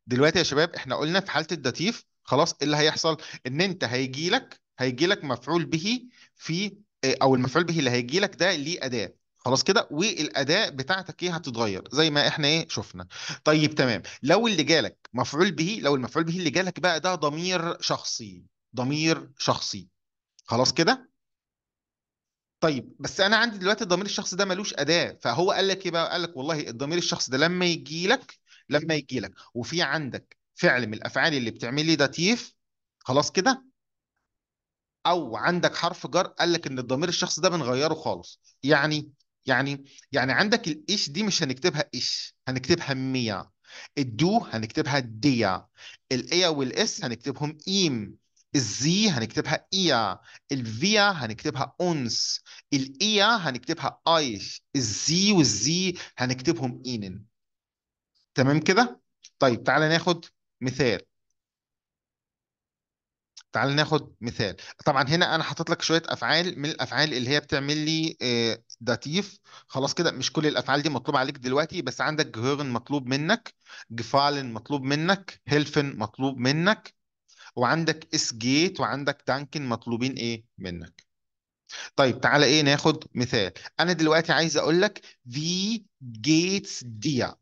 دلوقتي يا شباب احنا قلنا في حالة الداتيف خلاص إيه اللي هيحصل؟ ان انت هيجي لك مفعول به في او المفعول به اللي هيجي لك ده ليه أداة. خلاص كده، والأداة بتاعتك ايه هتتغير زي ما احنا ايه شفنا. طيب تمام، لو اللي جالك مفعول به، لو المفعول به اللي جالك بقى ده ضمير شخصي، ضمير شخصي. خلاص كده. طيب بس انا عندي دلوقتي الضمير الشخصي ده ملوش اداه، فهو قال لك ايه بقى؟ قال لك والله الضمير الشخصي ده لما يجي لك وفي عندك فعل من الافعال اللي بتعمل لي داتيف، خلاص كده، او عندك حرف جر، قال لك ان الضمير الشخصي ده بنغيره خالص. يعني يعني عندك الايش دي مش هنكتبها ايش، هنكتبها مية. الدو هنكتبها ديا. الايا والاس هنكتبهم ايم. الزي هنكتبها ايا. الفيا هنكتبها اونس. الايا هنكتبها ايش. الزي والزي هنكتبهم اينن. تمام كده. طيب تعال ناخد مثال. طبعا هنا انا حاطط لك شويه افعال من الافعال اللي هي بتعمل لي داتيف. خلاص كده، مش كل الافعال دي مطلوب عليك دلوقتي، بس عندك جهورن مطلوب منك، جفالن مطلوب منك، هيلفن مطلوب منك، وعندك اس جيت وعندك دانكن مطلوبين ايه منك. طيب تعالى ايه ناخد مثال. انا دلوقتي عايز اقول لك في جيتس ديا.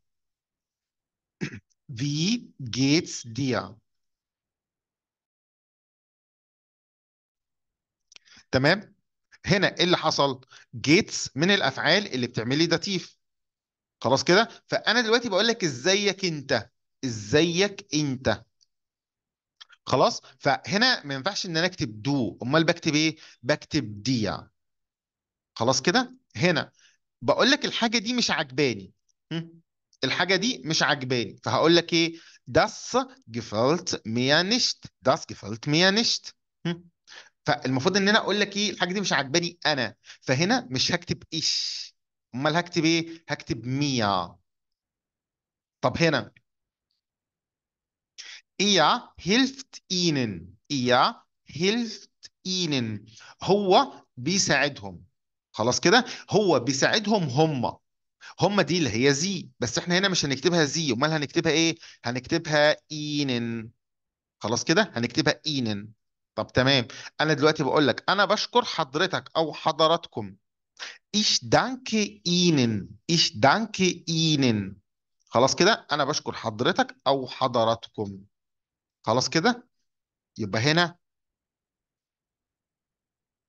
في جيتس ديا. تمام. هنا ايه اللي حصل؟ جيتس من الافعال اللي بتعمل لي داتيف. خلاص كده، فانا دلوقتي بقول لك ازيك انت. ازيك انت. خلاص، فهنا ما ينفعش ان انا اكتب دو، امال بكتب ايه؟ بكتب ديا. خلاص كده. هنا بقول لك الحاجه دي مش عجباني. هم؟ الحاجه دي مش عجباني، فهقول لك ايه؟ das gefällt mir nicht. das gefällt mir nicht. هم؟ فالمفروض ان انا اقول لك ايه؟ الحاجه دي مش عجباني انا. فهنا مش هكتب ايش، امال هكتب ايه؟ هكتب ميا. طب هنا Er hilft ihnen. Er hilft ihnen. هو بيساعدهم. خلاص كده، هو بيساعدهم هم. هم دي اللي هي زي، بس احنا هنا مش هنكتبها زي، امال هنكتبها ايه؟ هنكتبها ihnen. خلاص كده، هنكتبها ihnen. طب تمام. انا دلوقتي بقول لك انا بشكر حضرتك او حضراتكم. Ich danke Ihnen. Ich danke Ihnen. خلاص كده، انا بشكر حضرتك او حضراتكم. خلاص كده. يبقى هنا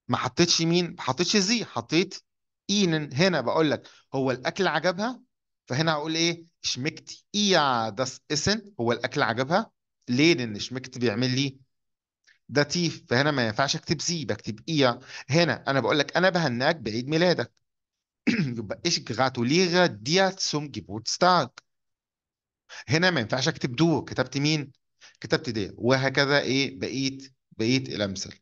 ما حطيتش مين؟ ما حطيتش زي، حطيت اينن. هنا بقول لك هو الاكل عجبها، فهنا هقول ايه؟ شمكت ايا داس اسن. هو الاكل عجبها. ليه؟ لان شمكت بيعمل لي داتيف، فهنا ما ينفعش اكتب زي، بكتب ايا. هنا انا بقول لك انا بهناك بعيد ميلادك. يبقى ايش جراتوليغا ديا سوم جيبورتستاج. هنا ما ينفعش اكتب دو، كتبت مين؟ كتبت دي، وهكذا ايه بقيت الامثله.